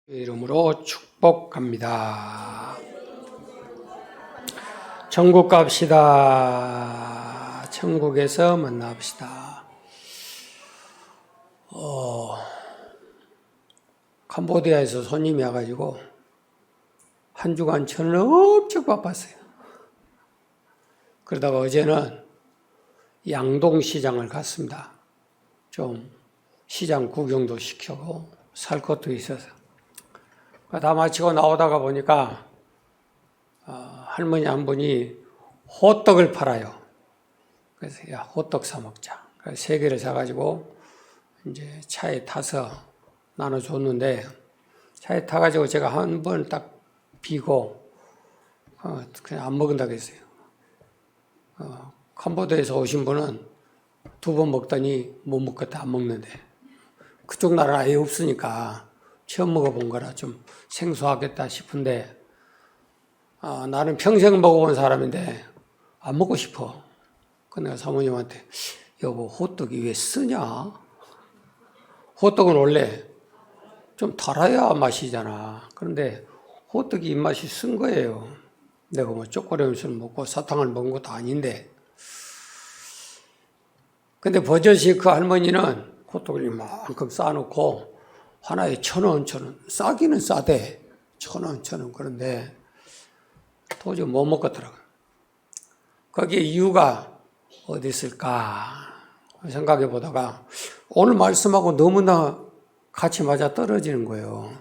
이름으로 축복합니다. 천국 갑시다. 천국에서 만납시다. 캄보디아에서 손님이 와가지고 한 주간 저는 엄청 바빴어요. 그러다가 어제는 양동시장을 갔습니다. 좀 시장 구경도 시켜고 살 것도 있어서. 다 마치고 나오다가 보니까 할머니 한 분이 호떡을 팔아요. 그래서 야, 호떡 사 먹자. 그래서 3개를 사가지고 이제 차에 타서 나눠줬는데, 차에 타가지고 제가 한 번 딱 비고 그냥 안 먹는다고 했어요. 캄보디아에서 오신 분은 2번 먹더니 못 먹겠다, 안 먹는데, 그쪽 나라 아예 없으니까 처음 먹어본 거라 좀 생소하겠다 싶은데, 나는 평생 먹어본 사람인데 안 먹고 싶어. 그래서 내가 사모님한테 여보, 호떡이 왜 쓰냐? 호떡은 원래 좀 달아야 맛이잖아. 그런데 호떡이 입맛이 쓴 거예요. 내가 뭐 초콜릿을 먹고 사탕을 먹은 것도 아닌데. 근데 버젓이 그 할머니는 호떡을 이만큼 싸놓고 하나에 1,000원. 싸기는 싸대. 1,000원. 그런데 도저히 못 먹겠더라고요. 거기에 이유가 어디 있을까 생각해 보다가 오늘 말씀하고 너무나 같이 맞아 떨어지는 거예요.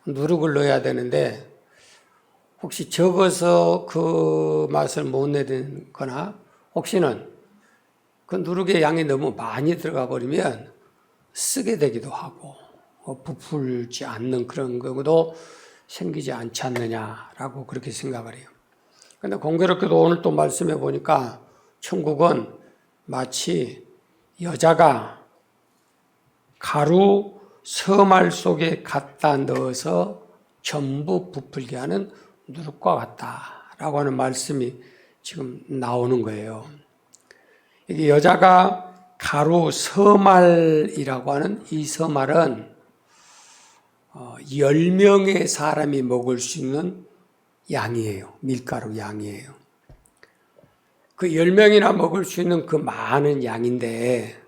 누룩을 넣어야 되는데 혹시 적어서 그 맛을 못 내거나 혹시는 그 누룩의 양이 너무 많이 들어가 버리면 쓰게 되기도 하고 부풀지 않는 그런 경우도 생기지 않지 않느냐라고 그렇게 생각을 해요. 그런데 공교롭게도 오늘 또 말씀해 보니까 천국은 마치 여자가 가루 서말 속에 갖다 넣어서 전부 부풀게 하는 누룩과 같다라고 하는 말씀이 지금 나오는 거예요. 이게 여자가 가루 서말이라고 하는 이 서말은 10명의 사람이 먹을 수 있는 양이에요. 밀가루 양이에요. 그 10명이나 먹을 수 있는 그 많은 양인데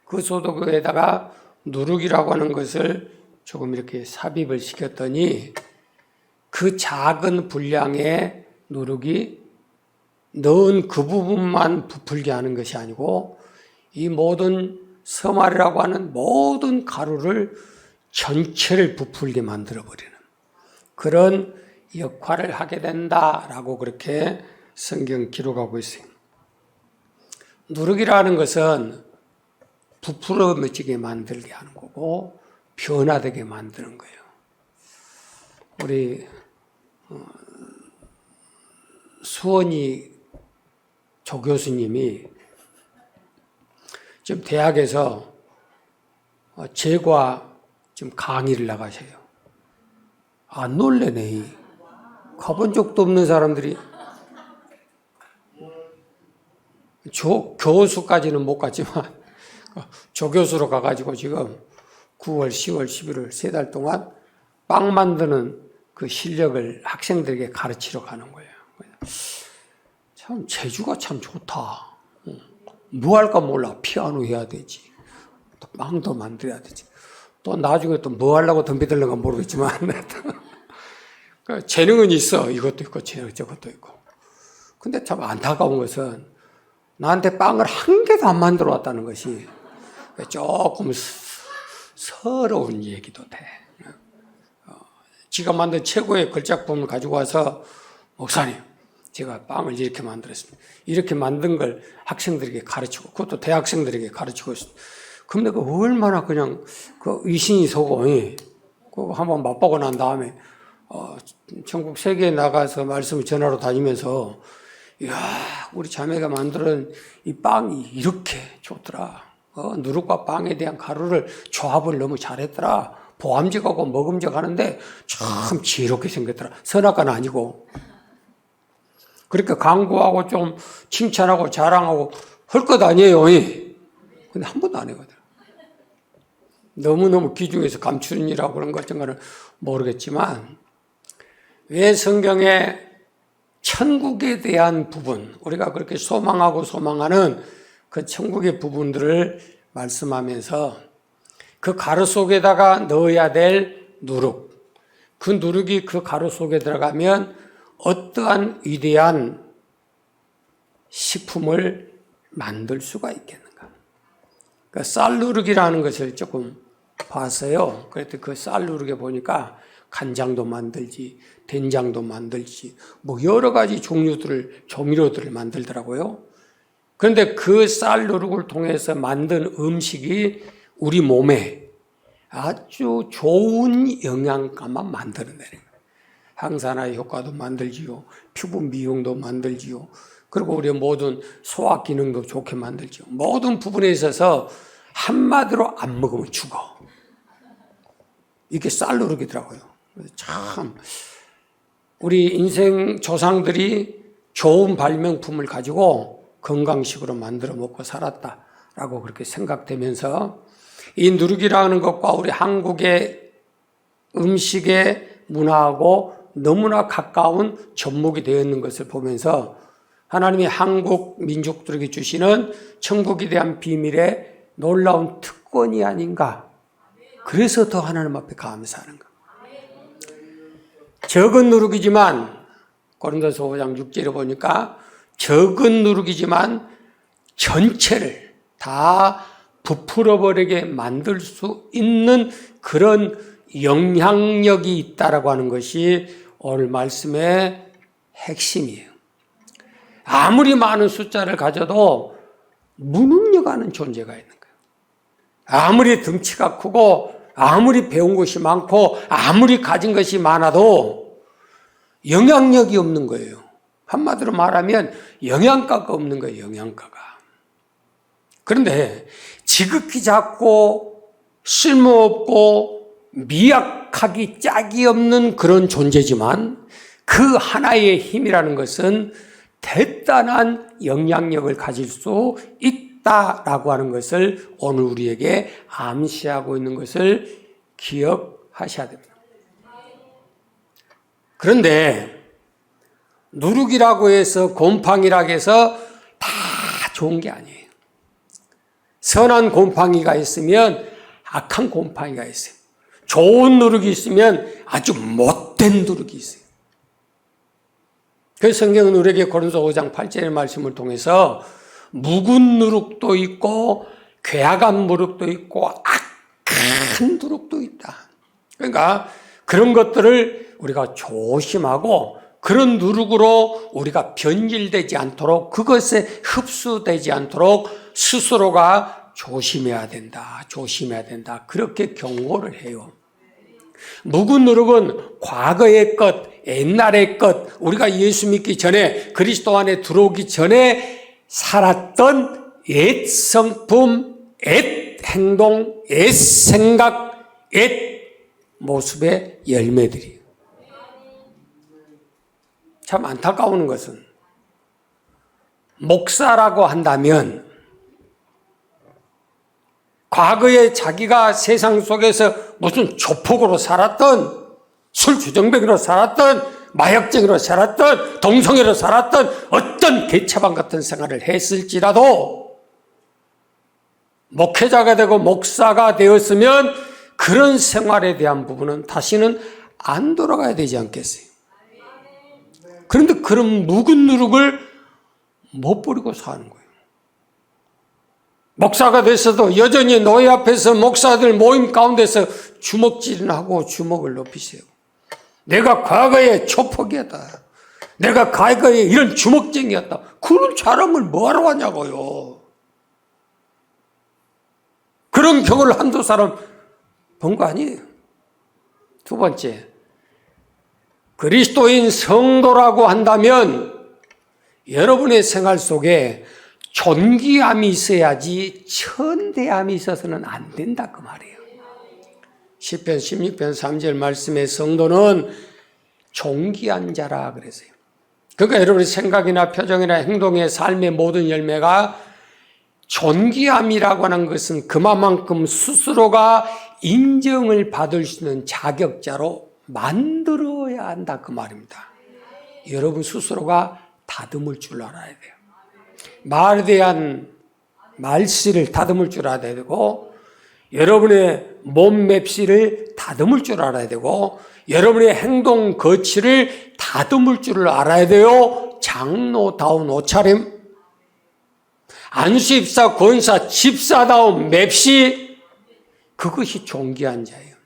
그 소독에다가 누룩이라고 하는 것을 조금 이렇게 삽입을 시켰더니 그 작은 분량의 누룩이 넣은 그 부분만 부풀게 하는 것이 아니고 이 모든 서말이라고 하는 모든 가루를 전체를 부풀게 만들어버리는 그런 역할을 하게 된다라고 그렇게 성경 기록하고 있어요. 누룩이라는 것은 부풀어지게 만들게 하는 거고 변화되게 만드는 거예요. 우리 수원이 조 교수님이 지금 대학에서 제과 지금 강의를 나가셔요. 안 놀래네. 가본 적도 없는 사람들이. 교수까지는 못 갔지만 조교수로 가가지고 지금 9월, 10월, 11월 3달 동안 빵 만드는 그 실력을 학생들에게 가르치러 가는 거예요. 참 재주가 참 좋다. 뭐 할까 몰라. 피아노 해야 되지. 또 빵도 만들어야 되지. 또 나중에 또 뭐 하려고 덤비들는가 모르겠지만 재능은 있어. 이것도 있고 저것도 있고. 근데 참 안타까운 것은 나한테 빵을 한 개도 안 만들어 왔다는 것이 조금 서러운 얘기도 돼. 지가 만든 최고의 걸작품을 가지고 와서 목사님, 제가 빵을 이렇게 만들었습니다. 이렇게 만든 걸 학생들에게 가르치고, 그것도 대학생들에게 가르치고 있습니다. 그럼 내가 얼마나 그냥 그 의신이 서고, 그거 한번 맛보고 난 다음에, 전국 세계에 나가서 말씀을 전하러 다니면서, 이야, 우리 자매가 만든 이 빵이 이렇게 좋더라. 누룩과 빵에 대한 가루를 조합을 너무 잘했더라. 보암직하고 먹음직 하는데 참 지혜롭게 생겼더라. 선악과는 아니고. 그렇게 광고하고 좀 칭찬하고 자랑하고 할 것 아니에요. 근데 한 번도 안 해거든. 너무너무 귀중해서 감추는 일이라고 그런 것인가는 모르겠지만 왜 성경에 천국에 대한 부분, 우리가 그렇게 소망하고 소망하는 그 천국의 부분들을 말씀하면서 그 가루 속에다가 넣어야 될 누룩, 그 누룩이 그 가루 속에 들어가면 어떠한 위대한 식품을 만들 수가 있겠는가. 그 쌀누룩이라는 것을 조금 봤어요. 그랬더니 그 쌀누룩에 보니까 간장도 만들지, 된장도 만들지, 뭐 여러 가지 조미료들을 만들더라고요. 그런데 그 쌀누룩을 통해서 만든 음식이 우리 몸에 아주 좋은 영양가만 만들어내는 거예요. 항산화의 효과도 만들지요, 피부 미용도 만들지요, 그리고 우리의 모든 소화 기능도 좋게 만들지요. 모든 부분에 있어서 한마디로 안 먹으면 죽어. 이게 쌀누룩이더라고요. 참 우리 인생 조상들이 좋은 발명품을 가지고 건강식으로 만들어 먹고 살았다라고 그렇게 생각되면서 이 누룩이라는 것과 우리 한국의 음식의 문화하고 너무나 가까운 접목이 되어 있는 것을 보면서 하나님이 한국 민족들에게 주시는 천국에 대한 비밀의 놀라운 특권이 아닌가. 그래서 더 하나님 앞에 감사하는 것. 적은 누룩이지만 고린도서 5장 6절에 보니까 적은 누룩이지만 전체를 다 부풀어버리게 만들 수 있는 그런 영향력이 있다라고 하는 것이 오늘 말씀의 핵심이에요. 아무리 많은 숫자를 가져도 무능력하는 존재가 있는 거예요. 아무리 덩치가 크고 아무리 배운 것이 많고 아무리 가진 것이 많아도 영향력이 없는 거예요. 한마디로 말하면 영양가가 없는 거예요. 영양가가. 그런데 지극히 작고 쓸모없고 미약하기 짝이 없는 그런 존재지만 그 하나의 힘이라는 것은 대단한 영향력을 가질 수 있다라고 하는 것을 오늘 우리에게 암시하고 있는 것을 기억하셔야 됩니다. 그런데 누룩이라고 해서 곰팡이라고 해서 다 좋은 게 아니에요. 선한 곰팡이가 있으면 악한 곰팡이가 있어요. 좋은 누룩이 있으면 아주 못된 누룩이 있어요. 그래서 성경은 우리에게 고린도서 5장 8절의 말씀을 통해서 묵은 누룩도 있고 괴악한 누룩도 있고 악한 누룩도 있다. 그러니까 그런 것들을 우리가 조심하고 그런 누룩으로 우리가 변질되지 않도록 그것에 흡수되지 않도록 스스로가 조심해야 된다. 조심해야 된다. 그렇게 경고를 해요. 묵은 누룩은 과거의 것, 옛날의 것, 우리가 예수 믿기 전에 그리스도 안에 들어오기 전에 살았던 옛 성품, 옛 행동, 옛 생각, 옛 모습의 열매들이에요. 참 안타까운 것은 목사라고 한다면 과거에 자기가 세상 속에서 무슨 조폭으로 살았던 술주정뱅이로 살았던 마약쟁이로 살았던 동성애로 살았던 어떤 개차반 같은 생활을 했을지라도 목회자가 되고 목사가 되었으면 그런 생활에 대한 부분은 다시는 안 돌아가야 되지 않겠어요? 그런데 그런 묵은 누룩을 못 버리고 사는 거예요. 목사가 됐어도 여전히 노예 앞에서 목사들 모임 가운데서 주먹질하고 주먹을 높이세요. 내가 과거에 조폭이었다. 내가 과거에 이런 주먹쟁이였다. 그런 사람을 뭐하러 하냐고요. 그런 경우를 한두 사람 본 거 아니에요. 두 번째, 그리스도인 성도라고 한다면 여러분의 생활 속에 존귀함이 있어야지 천대함이 있어서는 안 된다 그 말이에요. 시편 16편 3절 말씀에 성도는 존귀한 자라 그랬어요. 그러니까 여러분의 생각이나 표정이나 행동의 삶의 모든 열매가 존귀함이라고 하는 것은 그만큼 스스로가 인정을 받을 수 있는 자격자로 만들어야 한다 그 말입니다. 여러분 스스로가 다듬을 줄 알아야 돼요. 말에 대한 말씨를 다듬을 줄 알아야 되고, 여러분의 몸 맵시를 다듬을 줄 알아야 되고, 여러분의 행동 거치를 다듬을 줄 알아야 돼요. 장로다운 옷차림, 안수입사 권사 집사다운 맵시, 그것이 존귀한 자예요.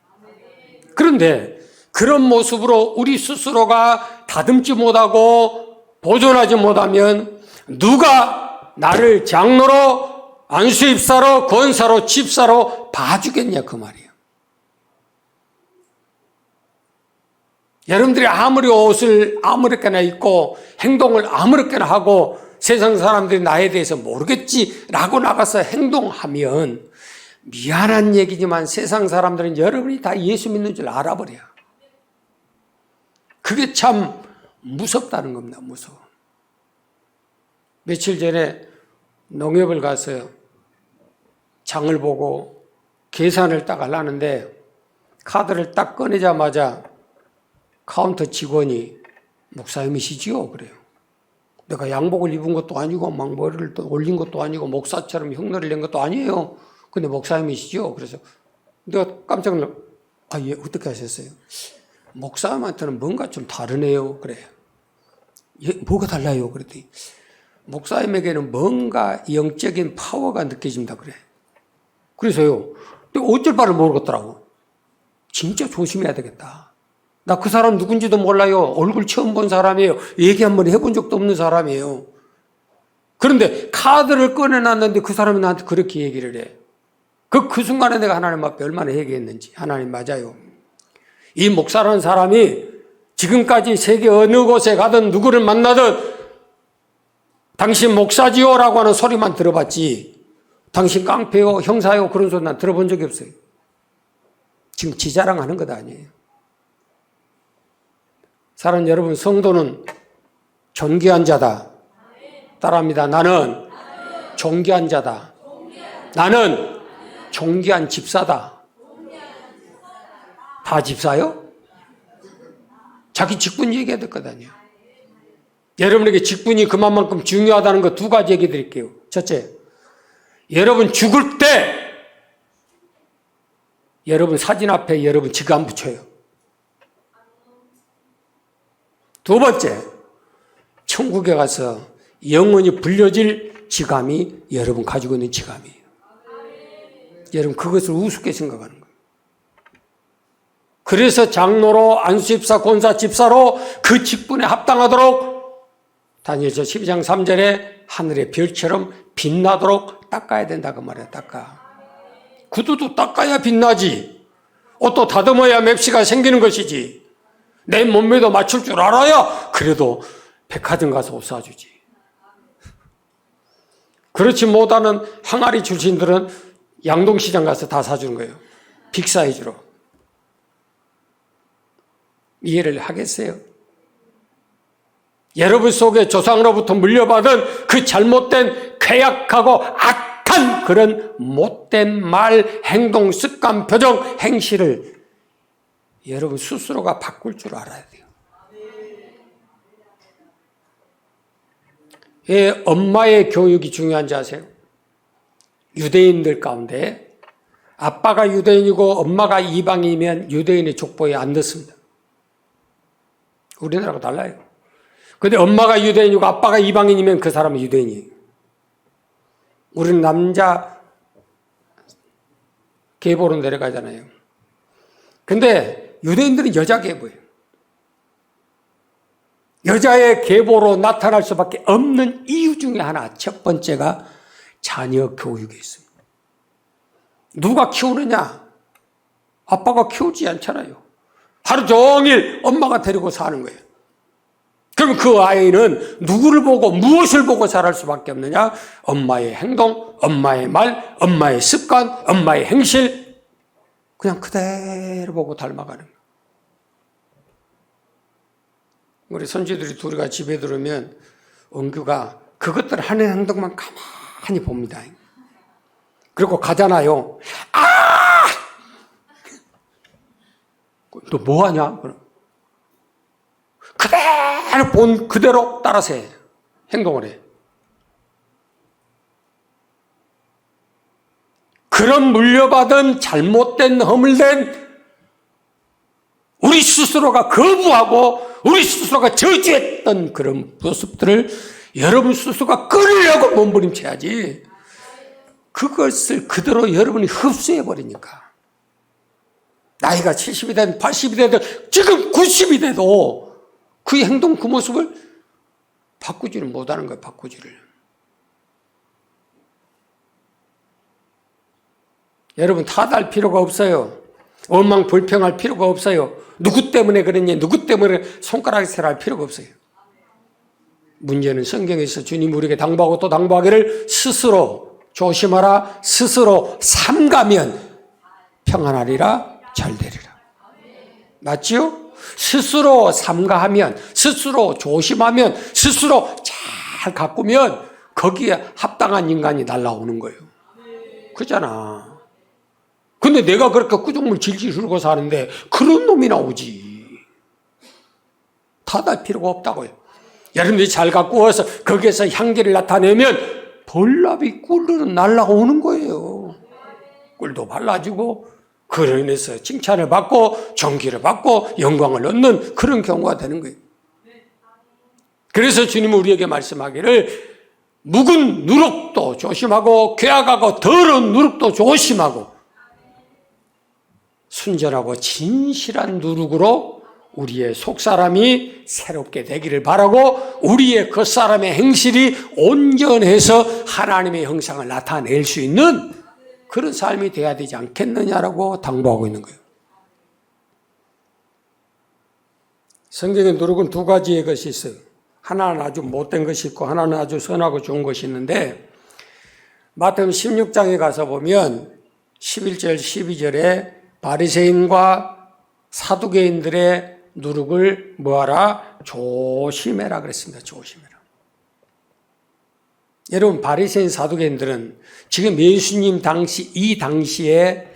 그런데 그런 모습으로 우리 스스로가 다듬지 못하고 보존하지 못하면 누가 나를 장로로, 안수입사로, 권사로, 집사로 봐주겠냐 그 말이에요. 여러분들이 아무리 옷을 아무렇게나 입고 행동을 아무렇게나 하고 세상 사람들이 나에 대해서 모르겠지라고 나가서 행동하면 미안한 얘기지만 세상 사람들은 여러분이 다 예수 믿는 줄 알아버려요. 그게 참 무섭다는 겁니다. 무서워. 며칠 전에 농협을 가서 장을 보고 계산을 딱 하려는데 카드를 딱 꺼내자마자 카운터 직원이 목사님이시지요? 그래요. 내가 양복을 입은 것도 아니고 막 머리를 또 올린 것도 아니고 목사처럼 흉내를 낸 것도 아니에요. 근데 목사님이시죠? 그래서 내가 깜짝 놀라, 아, 예, 어떻게 하셨어요? 목사님한테는 뭔가 좀 다르네요. 그래. 예, 뭐가 달라요? 그랬더니 목사님에게는 뭔가 영적인 파워가 느껴진다 그래. 그래서요. 어쩔 바를 모르겠더라고. 진짜 조심해야 되겠다. 나 그 사람 누군지도 몰라요. 얼굴 처음 본 사람이에요. 얘기 한번 해본 적도 없는 사람이에요. 그런데 카드를 꺼내놨는데 그 사람이 나한테 그렇게 얘기를 해. 그 순간에 내가 하나님 앞에 얼마나 회개했는지. 하나님 맞아요. 이 목사라는 사람이 지금까지 세계 어느 곳에 가든 누구를 만나든 당신 목사지요? 라고 하는 소리만 들어봤지 당신 깡패요, 형사요 그런 소리 난 들어본 적이 없어요. 지금 지 자랑하는 것 아니에요. 사랑하는 여러분, 성도는 존귀한 자다. 따라합니다. 나는 존귀한 자다. 나는 존귀한 집사다. 다 집사요? 자기 직분 얘기해야 될 것 아니에요. 여러분에게 직분이 그만큼 중요하다는 거 두 가지 얘기 드릴게요. 첫째, 여러분 죽을 때 여러분 사진 앞에 여러분 직 안 붙여요. 두 번째, 천국에 가서 영원히 불려질 지감이 여러분 가지고 있는 지감이에요. 여러분 그것을 우습게 생각하는 거예요. 그래서 장로로, 안수집사, 권사, 집사로 그 직분에 합당하도록 다니엘서 12장 3절에 하늘의 별처럼 빛나도록 닦아야 된다 그 말이야. 닦아. 구두도 닦아야 빛나지. 옷도 다듬어야 맵시가 생기는 것이지. 내 몸매도 맞출 줄 알아야 그래도 백화점 가서 옷 사주지. 그렇지 못하는 항아리 출신들은 양동시장 가서 다 사주는 거예요. 빅사이즈로. 이해를 하겠어요? 여러분 속에 조상으로부터 물려받은 그 잘못된 쾌약하고 악한 그런 못된 말, 행동, 습관, 표정, 행실을 여러분 스스로가 바꿀 줄 알아야 돼요. 예, 엄마의 교육이 중요한지 아세요? 유대인들 가운데 아빠가 유대인이고 엄마가 이방인이면 유대인의 족보에 안 넣습니다. 우리나라하고 달라요. 근데 엄마가 유대인이고 아빠가 이방인이면 그 사람은 유대인이에요. 우리는 남자 계보로 내려가잖아요. 근데 유대인들은 여자 계보예요. 여자의 계보로 나타날 수밖에 없는 이유 중에 하나, 첫 번째가 자녀 교육에 있습니다. 누가 키우느냐? 아빠가 키우지 않잖아요. 하루 종일 엄마가 데리고 사는 거예요. 그럼 그 아이는 누구를 보고 무엇을 보고 자랄 수밖에 없느냐? 엄마의 행동, 엄마의 말, 엄마의 습관, 엄마의 행실, 그냥 그대로 보고 닮아가는 거예요. 우리 손주들이 둘이가 집에 들어오면 은규가 그것들 하는 행동만 가만히 봅니다. 그리고 가잖아요. 아! 너 뭐하냐? 그대로 본 그대로 따라서 해. 행동을 해. 그런 물려받은 잘못된 허물된 우리 스스로가 거부하고 우리 스스로가 저주했던 그런 모습들을 여러분 스스로가 끊으려고 몸부림쳐야지. 그것을 그대로 여러분이 흡수해버리니까. 나이가 70이 되든 80이 되든 지금 90이 돼도 그 행동 그 모습을 바꾸지를 못하는 거예요. 바꾸지를. 여러분 탓할 필요가 없어요. 원망 불평할 필요가 없어요. 누구 때문에 그랬냐, 누구 때문에 손가락질 할 필요가 없어요. 문제는 성경에서 주님 우리에게 당부하고 또 당부하기를 스스로 조심하라, 스스로 삼가면 평안하리라, 잘되리라. 맞지요? 스스로 삼가하면, 스스로 조심하면, 스스로 잘 가꾸면 거기에 합당한 인간이 날라오는 거예요. 그잖아. 근데 내가 그렇게 꾸중물 질질 흐르고 사는데 그런 놈이 나오지. 탓할 필요가 없다고요. 여러분들이 잘 가꾸어서 거기에서 향기를 나타내면 벌나비 꿀은 날라오는 거예요. 꿀도 발라주고 그로 인해서 칭찬을 받고 존귀를 받고 영광을 얻는 그런 경우가 되는 거예요. 그래서 주님은 우리에게 말씀하기를 묵은 누룩도 조심하고 괴악하고 더러운 누룩도 조심하고 순전하고 진실한 누룩으로 우리의 속사람이 새롭게 되기를 바라고 우리의 겉사람의 행실이 온전해서 하나님의 형상을 나타낼 수 있는 그런 삶이 돼야 되지 않겠느냐라고 당부하고 있는 거예요. 성경에 누룩은 두 가지의 것이 있어요. 하나는 아주 못된 것이 있고 하나는 아주 선하고 좋은 것이 있는데 마태복음 16장에 가서 보면 11절 12절에 바리새인과 사두개인들의 누룩을 뭐하라? 조심해라 그랬습니다. 조심해라. 여러분 바리새인 사두개인들은 지금 예수님 당시 이 당시에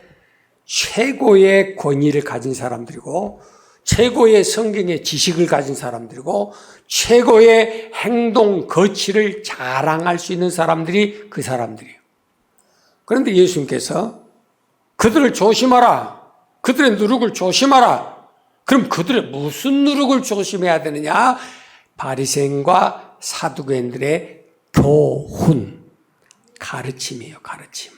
최고의 권위를 가진 사람들이고 최고의 성경의 지식을 가진 사람들이고 최고의 행동 거치를 자랑할 수 있는 사람들이 그 사람들이에요. 그런데 예수님께서 그들을 조심하라. 그들의 누룩을 조심하라. 그럼 그들의 무슨 누룩을 조심해야 되느냐? 바리새인과 사두개인들의 교훈, 가르침이에요. 가르침.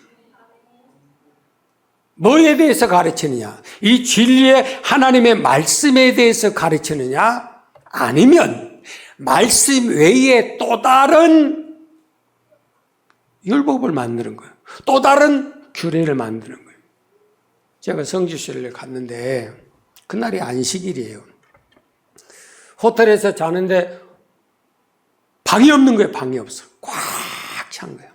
뭐에 대해서 가르치느냐? 이 진리의 하나님의 말씀에 대해서 가르치느냐? 아니면 말씀 외에 또 다른 율법을 만드는 거예요. 또 다른 규례를 만드는 거예요. 제가 성지순례를 갔는데 그날이 안식일이에요. 호텔에서 자는데 방이 없는 거예요. 방이 없어. 꽉 찬 거예요.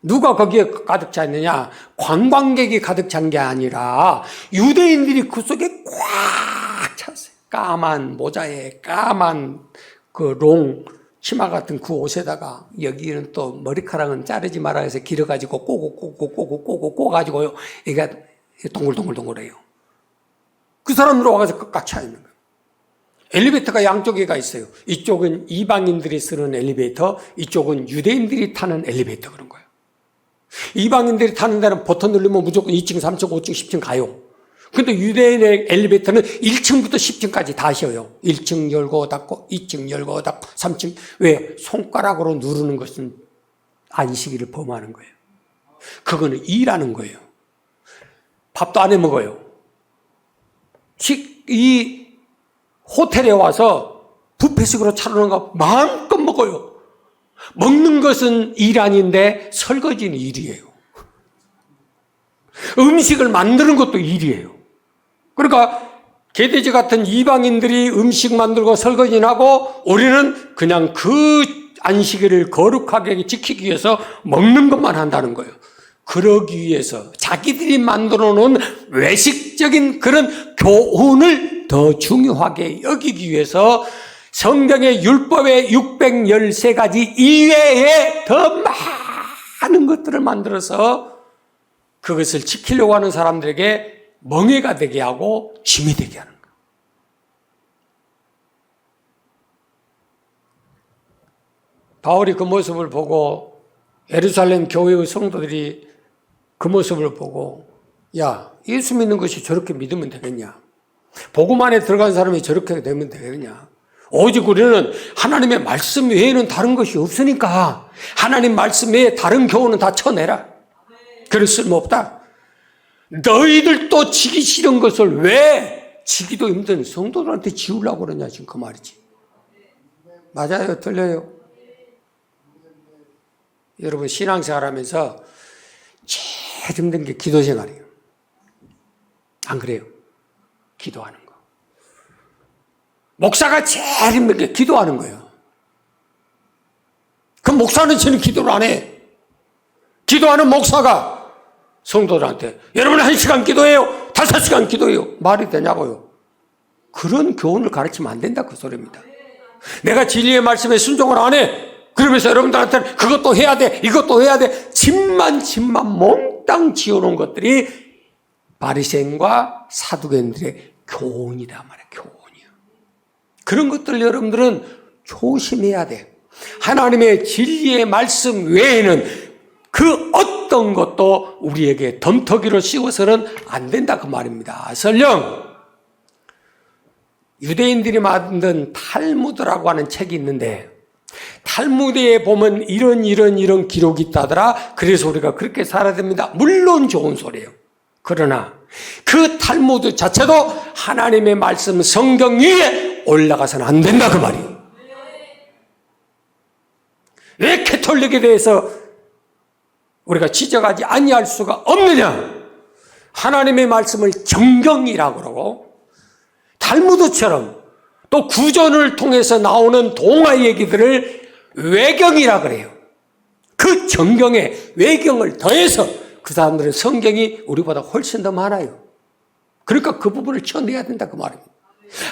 누가 거기에 가득 차 있느냐? 관광객이 가득 찬 게 아니라 유대인들이 그 속에 꽉 찼어요. 까만 모자에 까만 그 롱 치마 같은 그 옷에다가 여기는 또 머리카락은 자르지 말아 해서 길어가지고 꼬고 가지고요. 이게 동글동글동글해요. 그 사람들 와가지고 꽉 차 있는 거예요. 엘리베이터가 양쪽에가 있어요. 이쪽은 이방인들이 쓰는 엘리베이터, 이쪽은 유대인들이 타는 엘리베이터 그런 거예요. 이방인들이 타는 데는 버튼 누르면 무조건 2층, 3층, 5층, 10층 가요. 근데 유대인의 엘리베이터는 1층부터 10층까지 다 쉬어요. 1층 열고 닫고, 2층 열고 닫고, 3층. 왜? 손가락으로 누르는 것은 안식일을 범하는 거예요. 그거는 일하는 거예요. 밥도 안 해 먹어요. 이 호텔에 와서 뷔페식으로 차려놓은 거 마음껏 먹어요. 먹는 것은 일 아닌데 설거지는 일이에요. 음식을 만드는 것도 일이에요. 그러니까 개돼지 같은 이방인들이 음식 만들고 설거지하고 우리는 그냥 그 안식일을 거룩하게 지키기 위해서 먹는 것만 한다는 거예요. 그러기 위해서 자기들이 만들어 놓은 외식적인 그런 교훈을 더 중요하게 여기기 위해서 성경의 율법의 613가지 이외에 더 많은 것들을 만들어서 그것을 지키려고 하는 사람들에게 멍해가 되게 하고 짐이 되게 하는 거예요. 바울이 그 모습을 보고 예루살렘 교회의 성도들이 그 모습을 보고 야, 예수 믿는 것이 저렇게 믿으면 되겠냐? 복음 안에 들어간 사람이 저렇게 되면 되겠냐? 오직 우리는 하나님의 말씀 외에는 다른 것이 없으니까 하나님 말씀 외에 다른 교훈은 다 쳐내라. 그럴 쓸모없다. 너희들도 지기 싫은 것을 왜 지기도 힘든 성도들한테 지우려고 그러냐 지금 그 말이지. 맞아요? 틀려요? 여러분 신앙생활 하면서 제일 힘든 게 기도 생활이에요. 안 그래요? 기도하는 거. 목사가 제일 힘든 게 기도하는 거예요. 그럼 목사는 저는 기도를 안 해. 기도하는 목사가 성도들한테 여러분 1시간 기도해요. 5시간 기도해요. 말이 되냐고요. 그런 교훈을 가르치면 안 된다 그 소리입니다. 내가 진리의 말씀에 순종을 안 해. 그러면서 여러분들한테는 그것도 해야 돼. 이것도 해야 돼. 집만 몽땅 지어놓은 것들이 바리새인과 사두개인들의 교훈이다 말이야. 교훈이야. 그런 것들 여러분들은 조심해야 돼. 하나님의 진리의 말씀 외에는 그 어떤 것도 우리에게 덤터기로 씌워서는 안 된다 그 말입니다. 설령 유대인들이 만든 탈무드라고 하는 책이 있는데 탈무드에 보면 이런 기록이 있다더라. 그래서 우리가 그렇게 살아야 됩니다. 물론 좋은 소리예요. 그러나 그 탈무드 자체도 하나님의 말씀 성경 위에 올라가서는 안 된다 그 말이에요. 왜 캐톨릭에 대해서 우리가 지적하지 아니할 수가 없느냐? 하나님의 말씀을 정경이라고 그러고 탈무드처럼 또 구전을 통해서 나오는 동화 얘기들을 외경이라 그래요. 그 정경에 외경을 더해서 그 사람들은 성경이 우리보다 훨씬 더 많아요. 그러니까 그 부분을 쳐내야 된다 그 말입니다.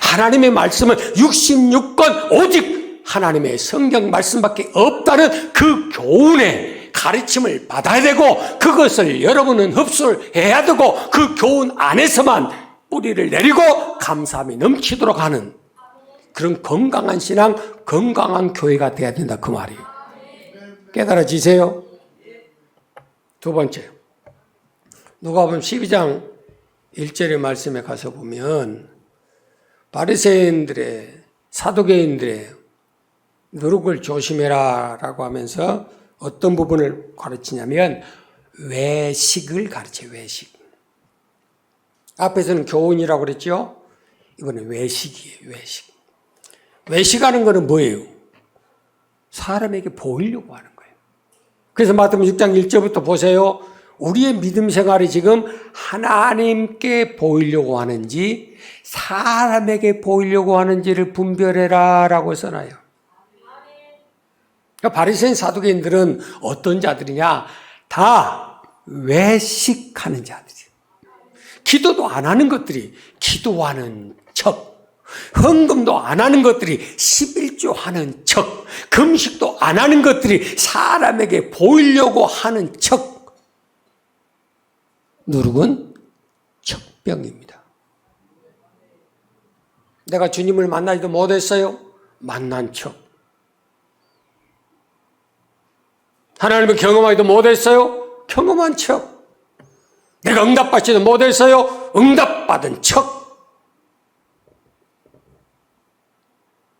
하나님의 말씀은 66권 오직 하나님의 성경 말씀밖에 없다는 그 교훈의 가르침을 받아야 되고 그것을 여러분은 흡수를 해야 되고 그 교훈 안에서만 뿌리를 내리고 감사함이 넘치도록 하는 그런 건강한 신앙, 건강한 교회가 돼야 된다 그 말이에요. 깨달아지세요? 두 번째, 누가복음 12장 1절의 말씀에 가서 보면 바리새인들의 사두개인들의 누룩을 조심해라 라고 하면서 어떤 부분을 가르치냐면 외식을 가르쳐요. 외식. 앞에서는 교훈이라고 그랬죠. 이번엔 외식이에요. 외식. 외식하는 거는 뭐예요? 사람에게 보이려고 하는 거예요. 그래서 마태복음 6장 1절부터 보세요. 우리의 믿음 생활이 지금 하나님께 보이려고 하는지 사람에게 보이려고 하는지를 분별해라 라고 써놔요. 그러니까 바리새인 사두개인들은 어떤 자들이냐? 다 외식하는 자들이에요. 기도도 안 하는 것들이 기도하는 척, 헌금도 안 하는 것들이 11조 하는 척, 금식도 안 하는 것들이 사람에게 보이려고 하는 척. 누룩은 척병입니다. 내가 주님을 만나지도 못했어요. 만난 척. 하나님을 경험하지도 못했어요. 경험한 척. 내가 응답받지도 못했어요. 응답받은 척.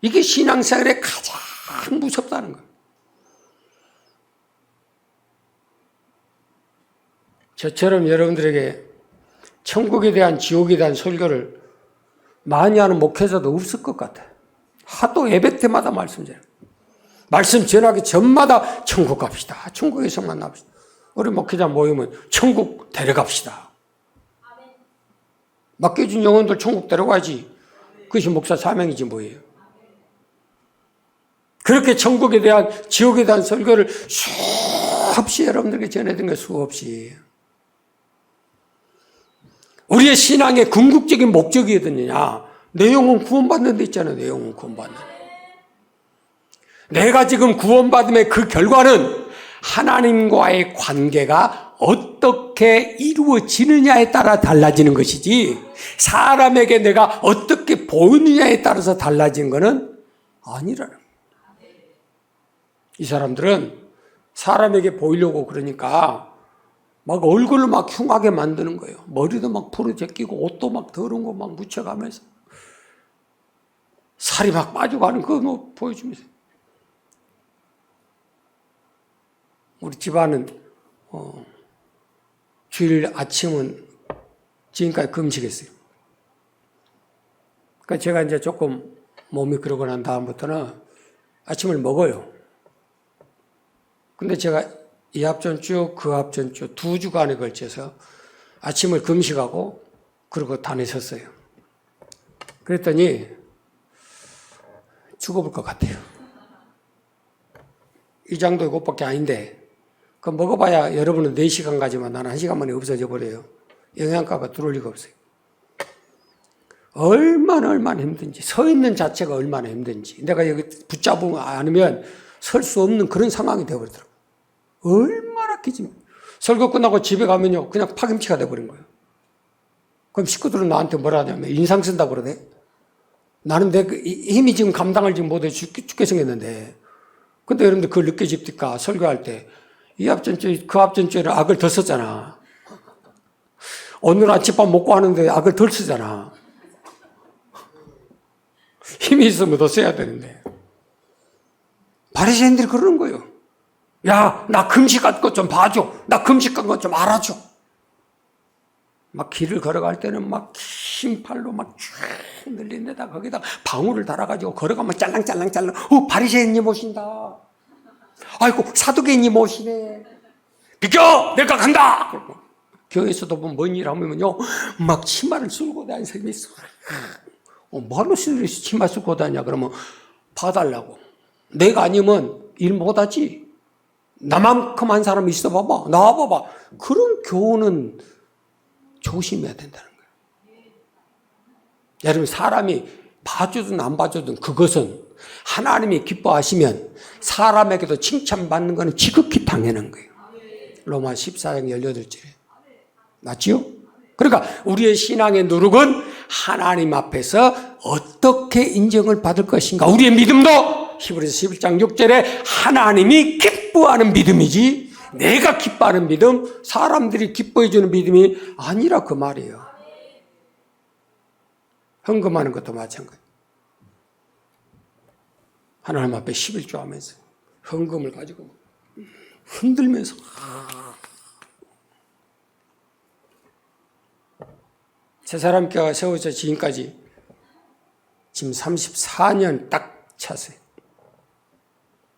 이게 신앙생활에 가장 무섭다는 거예요. 저처럼 여러분들에게 천국에 대한 지옥에 대한 설교를 많이 하는 목회자도 없을 것 같아요. 하도 예배 때마다 말씀드려요. 말씀 전하기 전마다 천국 갑시다. 천국에서 만납시다. 우리 목회자 모이면 천국 데려갑시다. 맡겨준 영혼들 천국 데려가지. 그것이 목사 사명이지 뭐예요. 그렇게 천국에 대한 지옥에 대한 설교를 수없이 여러분들에게 전해드린 게 수없이. 우리의 신앙의 궁극적인 목적이 어디냐? 내 영혼 구원받는 데 있잖아요. 내 영혼 구원받는 데. 내가 지금 구원받음의 그 결과는 하나님과의 관계가 어떤 어떻게 이루어지느냐에 따라 달라지는 것이지 사람에게 내가 어떻게 보이느냐에 따라서 달라지는 것은 아니라는 거예요. 이 사람들은 사람에게 보이려고 그러니까 막 얼굴을 막 흉하게 만드는 거예요. 머리도 막 부러제끼고 옷도 막 더러운 거 막 묻혀가면서 살이 막 빠져가는 그거 뭐 보여주면서. 우리 집안은 주일 아침은 지금까지 금식했어요. 그러니까 제가 이제 조금 몸이 그러고 난 다음부터는 아침을 먹어요. 근데 제가 이 합전주, 그 합전주 2주간에 걸쳐서 아침을 금식하고 그러고 다녔었어요. 그랬더니 죽어볼 것 같아요. 이 정도 이것밖에 아닌데 그 먹어봐야 여러분은 4시간 가지만 나는 1시간 만에 없어져 버려요. 영양가가 들어올 리가 없어요. 얼마나 힘든지, 서 있는 자체가 얼마나 힘든지. 내가 여기 붙잡으면 않으면 설 수 없는 그런 상황이 되어버리더라고요. 얼마나 기집애. 설교 끝나고 집에 가면요, 그냥 파김치가 돼버린 거예요. 그럼 식구들은 나한테 뭐라 하냐면 인상 쓴다고 그러대. 나는 내 힘이 지금 감당을 지금 못해 죽게 생겼는데. 근데 여러분들 그걸 느껴집니까? 설교할 때. 이 합전주, 그 합전주에는 악을 더 썼잖아. 오늘 아침밥 먹고 하는데 악을 덜 쓰잖아. 힘이 있으면 더 써야 되는데. 바리새인들이 그러는 거예요. 야, 나 금식한 것 좀 봐줘. 나 금식한 것 좀 알아줘. 막 길을 걸어갈 때는 막 긴 팔로 막 쭉 늘린 데다 거기다 방울을 달아가지고 걸어가면 짤랑짤랑짤랑. 바리새인님 오신다. 아이고, 사두개인님 오시네. 비켜! 내가 간다! 교회에서도 보면 뭔 일 하면요, 막 치마를 쓸고 다니는 사람이 있어. 뭐하러 치마 쓸고 다니냐? 그러면 봐달라고. 내가 아니면 일 못하지. 나만큼 한 사람 있어 봐봐. 나와봐봐. 그런 교훈은 조심해야 된다는 거예요. 여러분, 사람이 봐주든 안 봐주든 그것은 하나님이 기뻐하시면 사람에게도 칭찬받는 것은 지극히 당연한 거예요. 로마 14장 18절에. 맞지요? 그러니까 우리의 신앙의 누룩은 하나님 앞에서 어떻게 인정을 받을 것인가. 우리의 믿음도 히브리서 11장 6절에 하나님이 기뻐하는 믿음이지 내가 기뻐하는 믿음, 사람들이 기뻐해 주는 믿음이 아니라 그 말이에요. 헌금하는 것도 마찬가지예요. 하나님 앞에 11조 하면서 헌금을 가지고 흔들면서 새사람교회가 세워져 지금까지 지금 34년 딱 찼어요.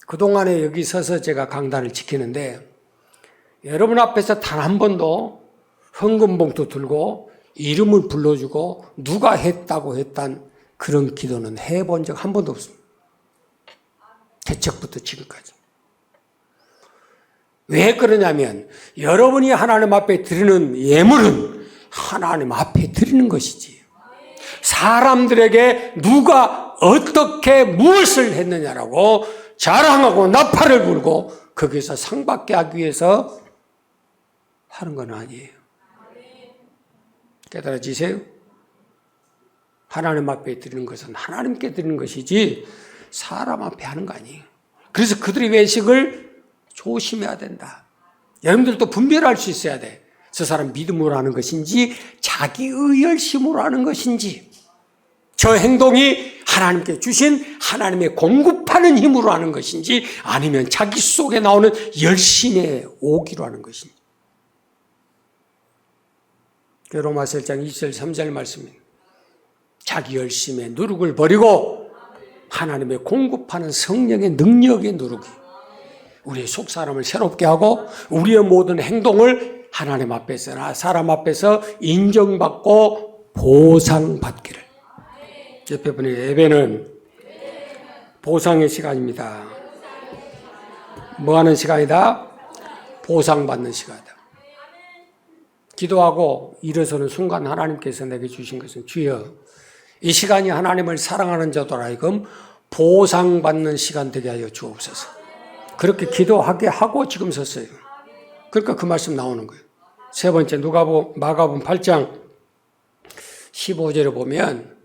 그동안에 여기 서서 제가 강단을 지키는데 여러분 앞에서 단 한 번도 헌금 봉투 들고 이름을 불러주고 누가 했다고 했단 그런 기도는 해본 적 한 번도 없습니다. 개척부터 지금까지. 왜 그러냐면 여러분이 하나님 앞에 드리는 예물은 하나님 앞에 드리는 것이지. 사람들에게 누가 어떻게 무엇을 했느냐라고 자랑하고 나팔을 불고 거기서 상받게 하기 위해서 하는 건 아니에요. 깨달아지세요? 하나님 앞에 드리는 것은 하나님께 드리는 것이지 사람 앞에 하는 거 아니에요. 그래서 그들의 외식을 조심해야 된다. 여러분들도 분별할 수 있어야 돼. 저 사람 믿음으로 하는 것인지 자기의 열심으로 하는 것인지 저 행동이 하나님께 주신 하나님의 공급하는 힘으로 하는 것인지 아니면 자기 속에 나오는 열심의 오기로 하는 것인지. 로마서 1장 2절 3절 말씀입니다. 자기 열심의 누룩을 버리고 하나님의 공급하는 성령의 능력의 누룩이 우리의 속사람을 새롭게 하고 우리의 모든 행동을 하나님 앞에서나 사람 앞에서 인정받고 보상받기를. 옆에 분이 예배는 보상의 시간입니다. 뭐 하는 시간이다? 보상받는 시간이다. 기도하고 일어서는 순간 하나님께서 내게 주신 것은 주여 이 시간이 하나님을 사랑하는 자들 하여금 보상받는 시간 되게 하여 주옵소서. 그렇게 기도하게 하고 지금 섰어요. 그러니까 그 말씀 나오는 거예요. 세 번째 마가복음 8장 15절에 보면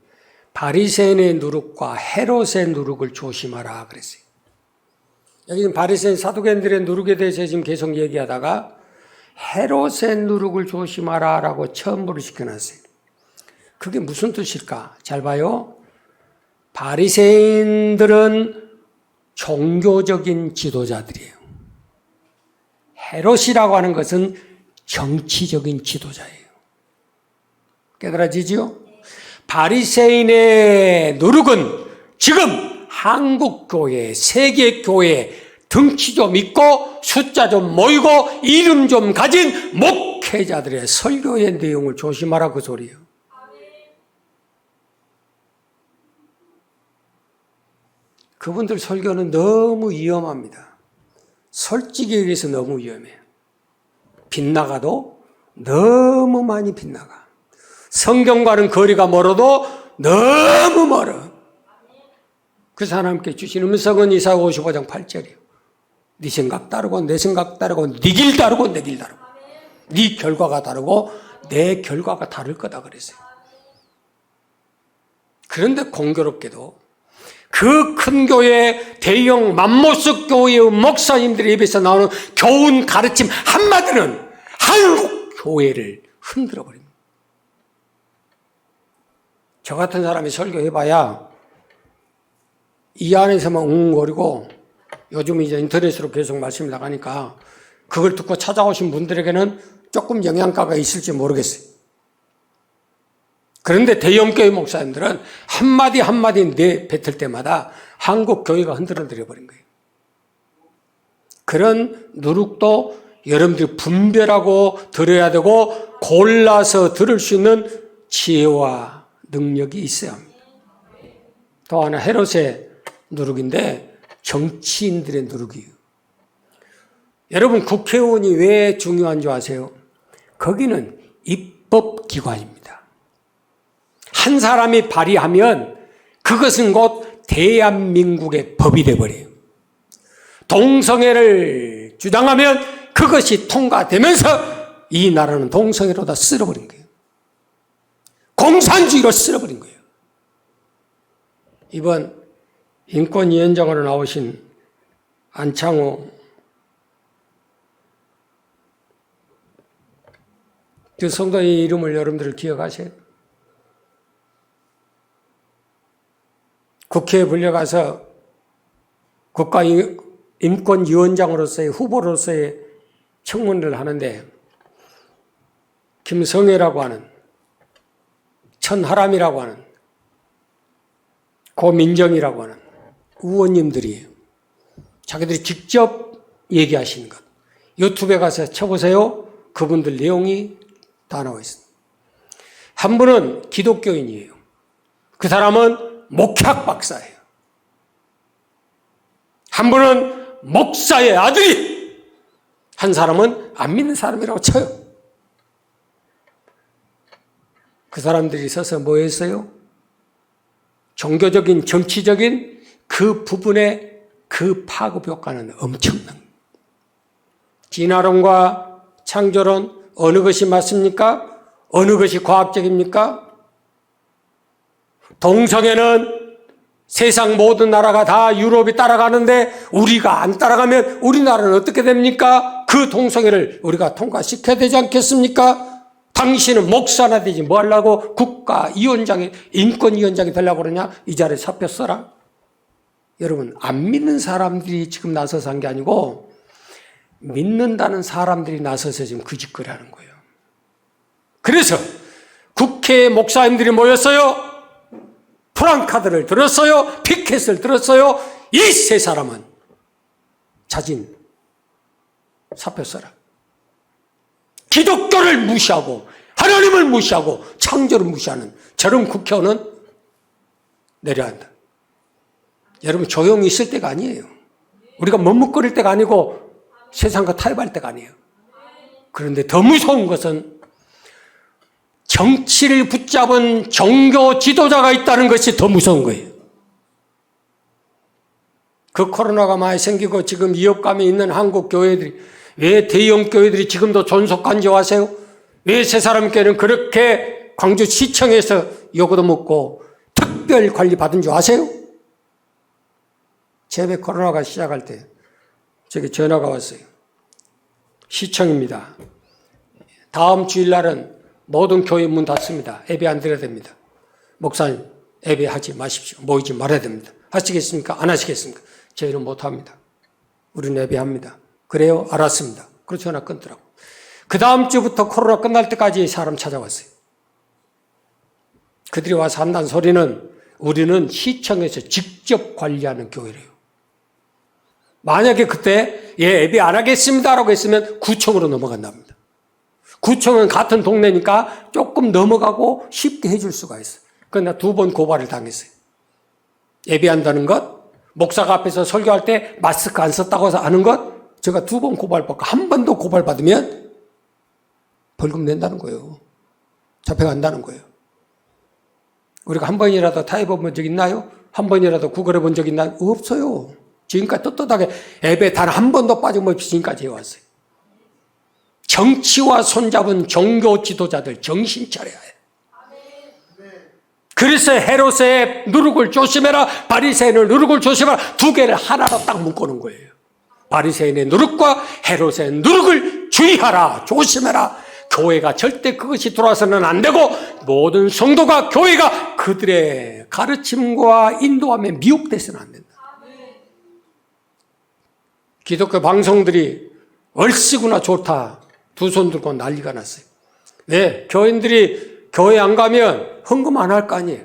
바리새인의 누룩과 헤롯의 누룩을 조심하라 그랬어요. 여기는 바리새인 사두개인들의 누룩에 대해서 지금 계속 얘기하다가 헤롯의 누룩을 조심하라라고 첨부를 시켜놨어요. 그게 무슨 뜻일까? 잘 봐요. 바리새인들은 종교적인 지도자들이에요. 헤롯이라고 하는 것은 정치적인 지도자예요. 깨달아지죠? 바리새인의 누룩은 지금 한국교회, 세계교회 등치 좀 있고 숫자 좀 모이고 이름 좀 가진 목회자들의 설교의 내용을 조심하라 그 소리예요. 그분들 설교는 너무 위험합니다. 솔직히 얘기해서 너무 위험해요. 빗나가도 너무 많이 빗나가. 성경과는 거리가 멀어도 너무 멀어. 그래서 하나님께 주신 음성은 이사야 55장 8절이에요. 네 생각 따르고 내 생각 따르고 네 길 따르고 내 길 따르고 네 결과가 다르고 내 결과가 다를 거다 그랬어요. 그런데 공교롭게도 그 큰 교회 대형 맘모스 교회의 목사님들의 입에서 나오는 교훈 가르침 한마디는 한국 교회를 흔들어 버립니다. 저 같은 사람이 설교해봐야 이 안에서만 웅거리고 요즘 이제 인터넷으로 계속 말씀이 나가니까 그걸 듣고 찾아오신 분들에게는 조금 영향가가 있을지 모르겠어요. 그런데 대형교회 목사님들은 한마디 한마디 내뱉을 때마다 한국 교회가 흔들어 버린 거예요. 그런 누룩도 여러분들이 분별하고 들어야 되고 골라서 들을 수 있는 지혜와 능력이 있어야 합니다. 또 하나 헤롯의 누룩인데 정치인들의 누룩이에요. 여러분 국회의원이 왜 중요한 줄 아세요? 거기는 입법기관입니다. 한 사람이 발의하면 그것은 곧 대한민국의 법이 되어버려요. 동성애를 주장하면 그것이 통과되면서 이 나라는 동성애로 다 쓸어버린 거예요. 공산주의로 쓸어버린 거예요. 이번 인권위원장으로 나오신 안창호 그 성도의 이름을 여러분들 기억하세요? 국회에 불려가서 국가인권위원장으로서의 후보로서의 청문회를 하는데 김성애라고 하는 천하람이라고 하는 고민정이라고 하는 의원님들이 자기들이 직접 얘기하시는 것 유튜브에 가서 쳐보세요. 그분들 내용이 다 나와 있습니다. 한 분은 기독교인이에요. 그 사람은 목회학 박사예요. 한 분은 목사의 아들이, 한 사람은 안 믿는 사람이라고 쳐요. 그 사람들이 서서 뭐 했어요? 종교적인, 정치적인 그 부분의 그 파급 효과는 엄청난. 진화론과 창조론 어느 것이 맞습니까? 어느 것이 과학적입니까? 동성애는 세상 모든 나라가 다 유럽이 따라가는데 우리가 안 따라가면 우리나라는 어떻게 됩니까? 그 동성애를 우리가 통과시켜야 되지 않겠습니까? 당신은 목사나 되지 뭐 하려고 국가위원장이 인권위원장이 되려고 그러냐? 이 자리에 사표 써라. 여러분 안 믿는 사람들이 지금 나서서 한 게 아니고 믿는다는 사람들이 나서서 지금 그 짓거리 하는 거예요. 그래서 국회 목사님들이 모였어요. 프랑카드를 들었어요. 피켓을 들었어요. 이 세 사람은 자진 사표 써라. 기독교를 무시하고 하나님을 무시하고 창조를 무시하는 저런 국회의원은 내려야 한다. 여러분 조용히 있을 때가 아니에요. 우리가 머뭇거릴 때가 아니고 세상과 타협할 때가 아니에요. 그런데 더 무서운 것은 정치를 붙잡은 종교 지도자가 있다는 것이 더 무서운 거예요. 그 코로나가 많이 생기고 지금 위협감이 있는 한국 교회들이 왜 대형 교회들이 지금도 존속한지 아세요? 왜 세 사람께는 그렇게 광주시청에서 요구도 먹고 특별 관리 받은 줄 아세요? 제배 코로나가 시작할 때 저기 전화가 왔어요. 시청입니다. 다음 주일날은 모든 교회 문 닫습니다. 예배 안 드려야 됩니다. 목사님, 예배하지 마십시오. 모이지 말아야 됩니다. 하시겠습니까? 안 하시겠습니까? 저희는 못합니다. 우리는 예배합니다. 그래요? 알았습니다. 그래서 전화 끊더라고. 그 다음 주부터 코로나 끝날 때까지 사람 찾아왔어요. 그들이 와서 한다는 소리는 우리는 시청에서 직접 관리하는 교회래요. 만약에 그때 예배 안 하겠습니다라고 했으면 구청으로 넘어간답니다. 구청은 같은 동네니까 조금 넘어가고 쉽게 해줄 수가 있어요. 그러나 2번 고발을 당했어요. 예배한다는 것, 목사가 앞에서 설교할 때 마스크 안 썼다고 해서 아는 것, 제가 2번 고발받고 한 번 더 고발받으면 벌금 낸다는 거예요. 잡혀간다는 거예요. 우리가 한 번이라도 타협해 본 적 있나요? 한 번이라도 구걸해 본 적 있나요? 없어요. 지금까지 떳떳하게 예배 단 한 번도 빠짐없이 지금까지 해왔어요. 정치와 손잡은 종교 지도자들 정신 차려야 해요. 그래서 헤롯의 누룩을 조심해라, 바리새인의 누룩을 조심해라, 두 개를 하나로 딱 묶어놓은 거예요. 바리새인의 누룩과 헤롯의 누룩을 주의하라, 조심해라. 교회가 절대 그것이 들어와서는 안 되고 모든 성도가 교회가 그들의 가르침과 인도함에 미혹돼서는 안 된다. 기독교 방송들이 얼씨구나 좋다 두 손 들고 난리가 났어요. 왜? 교인들이 교회 안 가면 헌금 안 할 거 아니에요.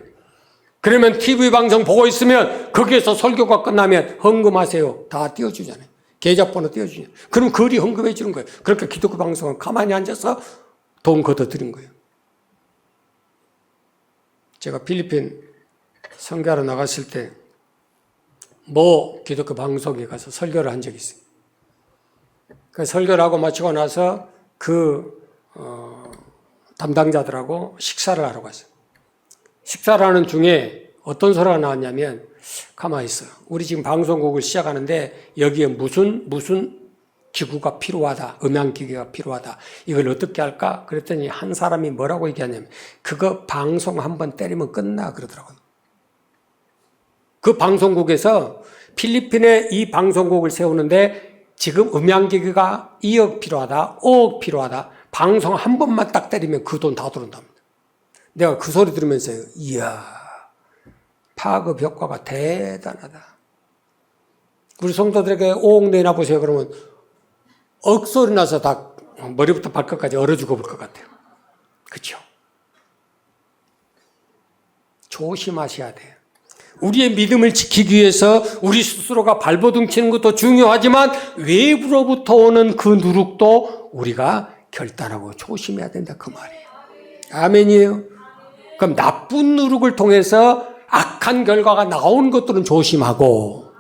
그러면 TV 방송 보고 있으면 거기에서 설교가 끝나면 헌금하세요. 다 띄워주잖아요. 계좌번호 띄워주잖아요. 그럼 그리 헌금해 주는 거예요. 그렇게 기독교 방송은 가만히 앉아서 돈 걷어들인 거예요. 제가 필리핀 선교하러 나갔을 때 모 기독교 방송에 가서 설교를 한 적이 있어요. 그 설교를 하고 마치고 나서 담당자들하고 식사를 하러 갔어요. 식사를 하는 중에 어떤 소리가 나왔냐면, 가만히 있어요. 우리 지금 방송국을 시작하는데 여기에 무슨 기구가 필요하다. 음향기기가 필요하다. 이걸 어떻게 할까? 그랬더니 한 사람이 뭐라고 얘기하냐면, 그거 방송 한번 때리면 끝나 그러더라고요. 그 방송국에서 필리핀에 이 방송국을 세우는데 지금 음향기기가 2억 필요하다, 5억 필요하다. 방송 한 번만 딱 때리면 그 돈 다 들어온답니다. 내가 그 소리 들으면서 이야, 파급 효과가 대단하다. 우리 성도들에게 5억 내나 보세요. 그러면 억소리 나서 다 머리부터 발끝까지 얼어 죽어볼 것 같아요. 그렇죠? 조심하셔야 돼요. 우리의 믿음을 지키기 위해서 우리 스스로가 발버둥 치는 것도 중요하지만 외부로부터 오는 그 누룩도 우리가 결단하고 조심해야 된다 그 말이에요. 아멘이에요. 그럼 나쁜 누룩을 통해서 악한 결과가 나오는 것들은 조심하고,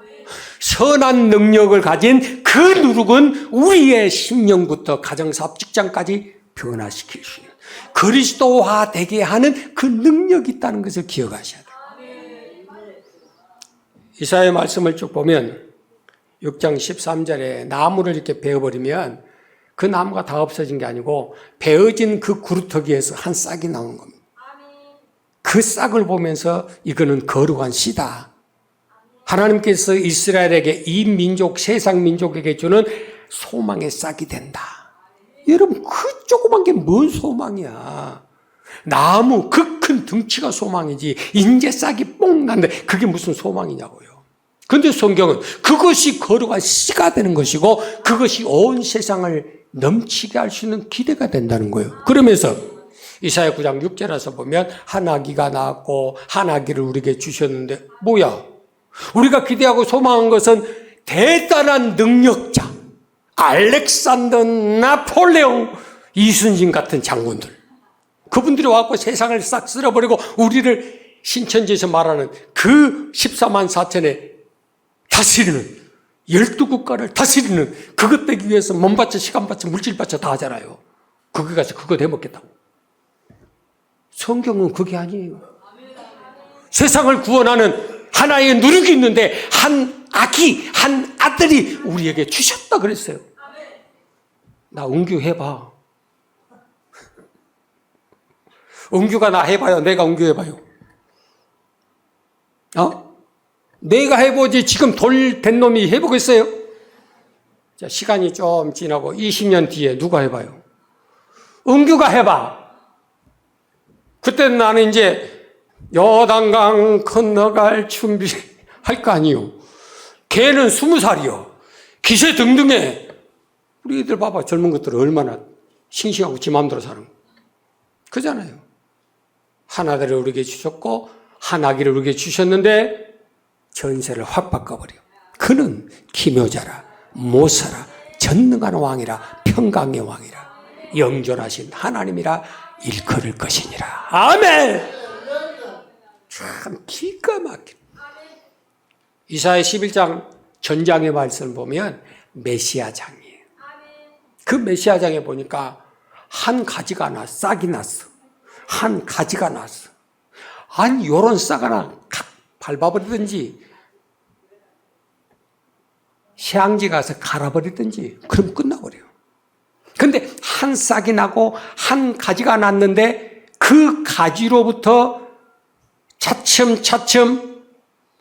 선한 능력을 가진 그 누룩은 우리의 심령부터 가정사업 직장까지 변화시킬 수 있는 그리스도화 되게 하는 그 능력이 있다는 것을 기억하셔야 돼요. 이사야의 말씀을 쭉 보면 6장 13절에 나무를 이렇게 베어버리면 그 나무가 다 없어진 게 아니고 베어진 그 구루터기에서 한 싹이 나온 겁니다. 그 싹을 보면서 이거는 거룩한 씨다. 하나님께서 이스라엘에게 이 민족, 세상 민족에게 주는 소망의 싹이 된다. 여러분, 그 조그만 게 뭔 소망이야. 나무, 그 큰 덩치가 소망이지. 인제 싹이 뽕 난데 그게 무슨 소망이냐고요. 근데 성경은 그것이 거룩한 씨가 되는 것이고 그것이 온 세상을 넘치게 할 수 있는 기대가 된다는 거예요. 그러면서 이사야 9장 6절에서 보면 한 아기가 나왔고 한 아기를 우리에게 주셨는데 뭐야? 우리가 기대하고 소망한 것은 대단한 능력자, 알렉산더, 나폴레옹, 이순신 같은 장군들. 그분들이 와서 세상을 싹 쓸어버리고 우리를 신천지에서 말하는 그 14만 4천에 다스리는, 12국가를 다스리는, 그것 되기 위해서 몸 바쳐, 시간 바쳐, 물질 바쳐 다 하잖아요. 거기 가서 그거 대먹겠다고. 성경은 그게 아니에요. 세상을 구원하는 하나의 누룩이 있는데 한 아기, 한 아들이 우리에게 주셨다 그랬어요. 나 은규 해봐. 은규가 나 해봐요. 내가 은규 해봐요. 내가 해보지 지금 돌 된 놈이 해보겠어요? 자, 시간이 좀 지나고 20년 뒤에 누가 해봐요? 은규가 해봐. 그때는 나는 이제 요단강 건너갈 준비할 거 아니요. 걔는 20살이요. 기세 등등해. 우리 애들 봐봐. 젊은 것들은 얼마나 싱싱하고 지 마음대로 사는 거. 그잖아요. 하나들을 우리에게 주셨고 하나기를 우리에게 주셨는데 전세를 확 바꿔버려. 그는 기묘자라 모사라 전능한 왕이라 평강의 왕이라 영존하신 하나님이라 일컬을 것이니라. 아멘. 참 기가 막혀. 이사야 11장 전장의 말씀을 보면 메시아장이에요. 그 메시아장에 보니까 한 가지가 싹이 났어. 한 가지가 났어. 아니 요런 싹 하나 밟아버리든지 휴양지 가서 갈아버리든지 그럼 끝나버려요. 근데 한 싹이 나고 한 가지가 났는데 그 가지로부터 차츰차츰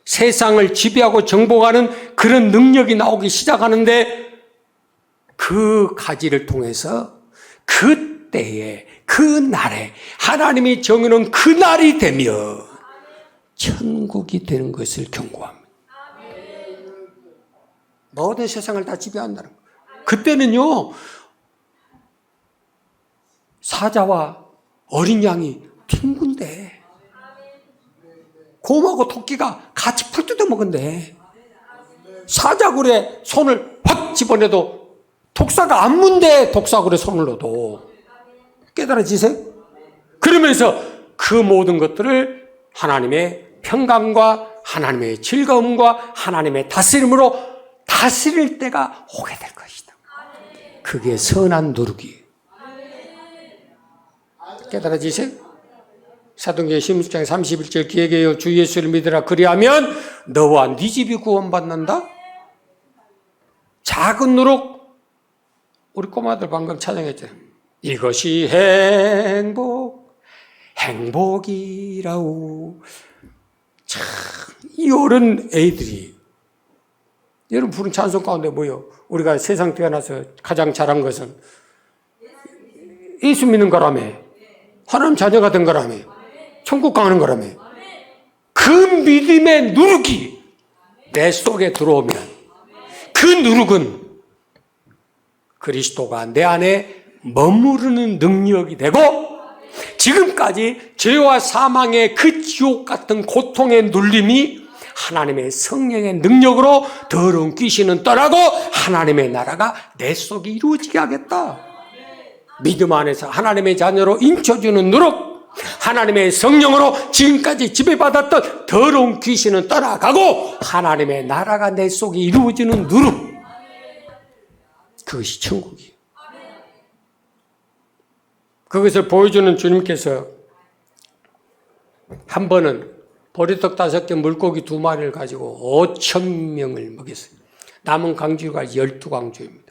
세상을 지배하고 정복하는 그런 능력이 나오기 시작하는데 그 가지를 통해서 그때에 그 날에 하나님이 정해놓은 그 날이 되면 천국이 되는 것을 경고합니다. 모든 세상을 다 지배한다는 거예요. 그때는요 사자와 어린 양이 튕군대. 곰하고 토끼가 같이 풀 뜯어 먹은대. 사자굴에 손을 확 집어내도 독사가 안 문대. 독사굴에 손을 넣어도. 깨달아지세요? 그러면서 그 모든 것들을 하나님의 평강과 하나님의 즐거움과 하나님의 다스림으로 다스릴 때가 오게 될 것이다. 그게 선한 누룩이에요. 깨달아지세요? 사도행전 16장 31절 기회계여 주 예수를 믿으라 그리하면 너와 네 집이 구원받는다. 작은 누룩. 우리 꼬마들 방금 찬양했죠. 이것이 행복이라오. 참 이 어른 애들이 여러분 부른 찬송 가운데 뭐요? 우리가 세상 태어나서 가장 잘한 것은 예수 믿는 거라며, 하나님 자녀가 된 거라며, 천국 가는 거라며. 그 믿음의 누룩이 내 속에 들어오면 그 누룩은 그리스도가 내 안에 머무르는 능력이 되고 지금까지 죄와 사망의 그 지옥 같은 고통의 눌림이 하나님의 성령의 능력으로 더러운 귀신은 떠나고 하나님의 나라가 내 속에 이루어지게 하겠다. 믿음 안에서 하나님의 자녀로 인쳐주는 누룩, 하나님의 성령으로 지금까지 지배받았던 더러운 귀신은 떠나가고 하나님의 나라가 내 속에 이루어지는 누룩, 그것이 천국이에요. 그것을 보여주는 주님께서 한 번은 보리떡 5개 물고기 2마리를 가지고 5,000명을 먹였어요. 남은 강주가 12강주입니다.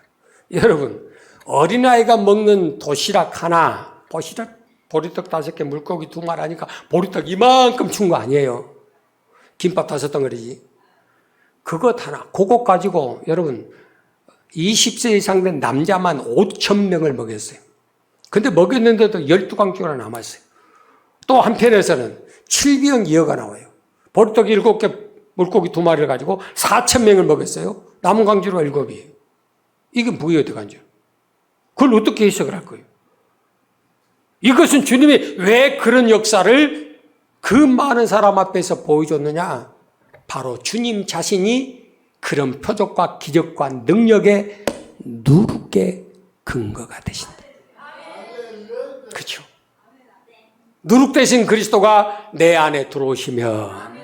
여러분 어린아이가 먹는 도시락 하나, 보리떡 5개 물고기 2마리 하니까 보리떡 이만큼 준 거 아니에요. 김밥 5덩어리지. 그것 하나, 그것 가지고 여러분 20세 이상 된 남자만 5,000명을 먹였어요. 근데 먹였는데도 12강주가 남았어요. 또 한편에서는 7병 2어가 나와요. 보리떡 7개, 물고기 2마리를 가지고 4,000명을 먹였어요. 남은 강주가 7이에요. 이게 뭐예요, 어떻게 간죠? 그걸 어떻게 해석을 할 거예요? 이것은 주님이 왜 그런 역사를 그 많은 사람 앞에서 보여줬느냐? 바로 주님 자신이 그런 표적과 기적과 능력의 누룩의 근거가 되신다. 그렇죠? 누룩 대신 그리스도가 내 안에 들어오시면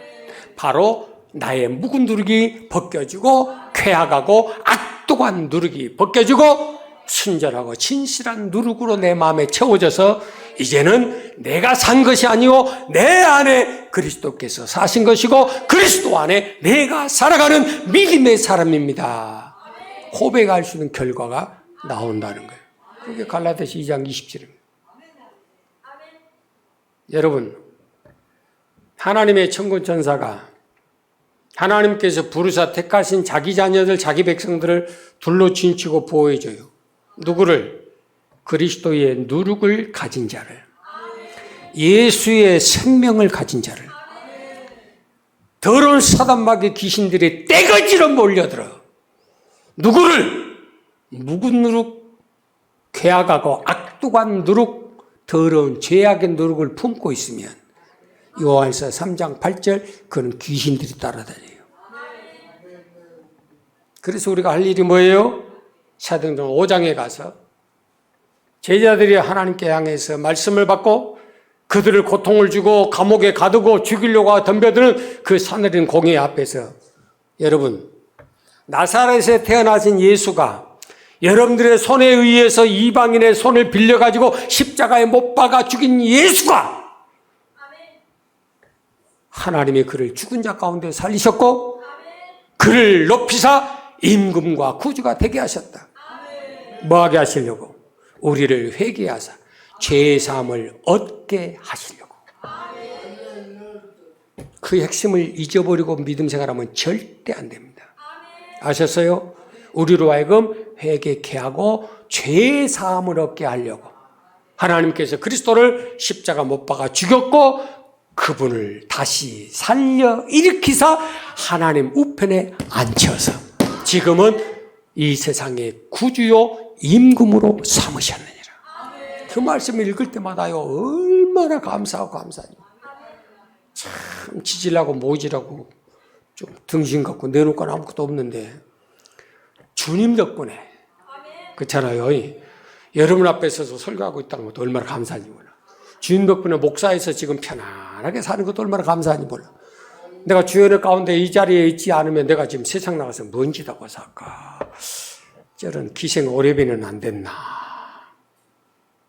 바로 나의 묵은 누룩이 벗겨지고 쾌악하고 악독한 누룩이 벗겨지고 순전하고 진실한 누룩으로 내 마음에 채워져서 이제는 내가 산 것이 아니고 내 안에 그리스도께서 사신 것이고 그리스도 안에 내가 살아가는 믿음의 사람입니다. 고백할 수 있는 결과가 나온다는 거예요. 그게 갈라디아서 2장 20절입니다. 여러분, 하나님의 천군 천사가 하나님께서 부르사 택하신 자기 자녀들, 자기 백성들을 둘로 진치고 보호해줘요. 누구를? 그리스도의 누룩을 가진 자를, 예수의 생명을 가진 자를. 더러운 사단마귀 귀신들이 떼거지로 몰려들어 누구를? 묵은 누룩, 괴악하고 악독한 누룩, 더러운 죄악의 누룩을 품고 있으면 요한일서 3장 8절 그는 귀신들이 따라다녀요. 그래서 우리가 할 일이 뭐예요? 사도행전 5장에 가서 제자들이 하나님께 향해서 말씀을 받고 그들을 고통을 주고 감옥에 가두고 죽이려고 덤벼드는 그 사내린 공의 앞에서, 여러분, 나사렛에 태어나신 예수가 여러분들의 손에 의해서 이방인의 손을 빌려가지고 십자가에 못 박아 죽인 예수가 하나님이 그를 죽은 자 가운데 살리셨고 그를 높이사 임금과 구주가 되게 하셨다. 뭐하게 하시려고? 우리를 회개하사 죄사함을 얻게 하시려고. 그 핵심을 잊어버리고 믿음 생활하면 절대 안 됩니다. 아셨어요? 우리로 하여금 회개케 하고 죄사함을 얻게 하려고 하나님께서 그리스도를 십자가 못 박아 죽였고 그분을 다시 살려 일으키사 하나님 우편에 앉혀서 지금은 이 세상의 구주요 임금으로 삼으셨느니라. 그 말씀을 읽을 때마다요 얼마나 감사하고 감사하니. 참 지질하고 모질하고 좀 등신 같고 내놓고 아무것도 없는데 주님 덕분에, 그렇잖아요. 여러분 앞에 서서 설교하고 있다는 것도 얼마나 감사한지 몰라. 주님 덕분에 목사에서 지금 편안하게 사는 것도 얼마나 감사한지 몰라. 내가 주연의 가운데 이 자리에 있지 않으면 내가 지금 세상 나가서 뭔 짓 하고 살까. 저런 기생 오래비는 안 됐나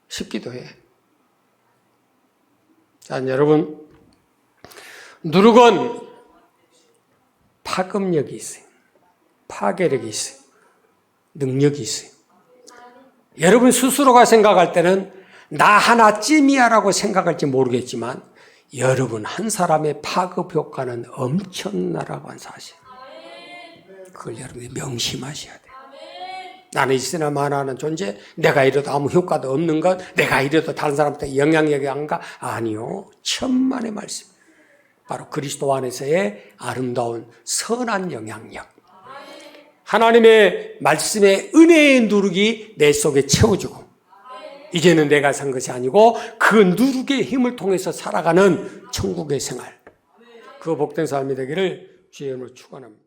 싶기도 해. 자, 여러분, 누룩은 파급력이 있어요. 파괴력이 있어요. 능력이 있어요. 여러분 스스로가 생각할 때는 나 하나쯤이야라고 생각할지 모르겠지만 여러분 한 사람의 파급 효과는 엄청나라고 하는 사실. 그걸 여러분이 명심하셔야 돼요. 나는 있으나 마나하는 존재, 내가 이래도 아무 효과도 없는 것, 내가 이래도 다른 사람한테 영향력이 안가? 아니요. 천만의 말씀. 바로 그리스도 안에서의 아름다운 선한 영향력. 하나님의 말씀의 은혜의 누룩이 내 속에 채워주고 이제는 내가 산 것이 아니고 그 누룩의 힘을 통해서 살아가는 천국의 생활. 그 복된 삶이 되기를 주의 이름으로 축원합니다.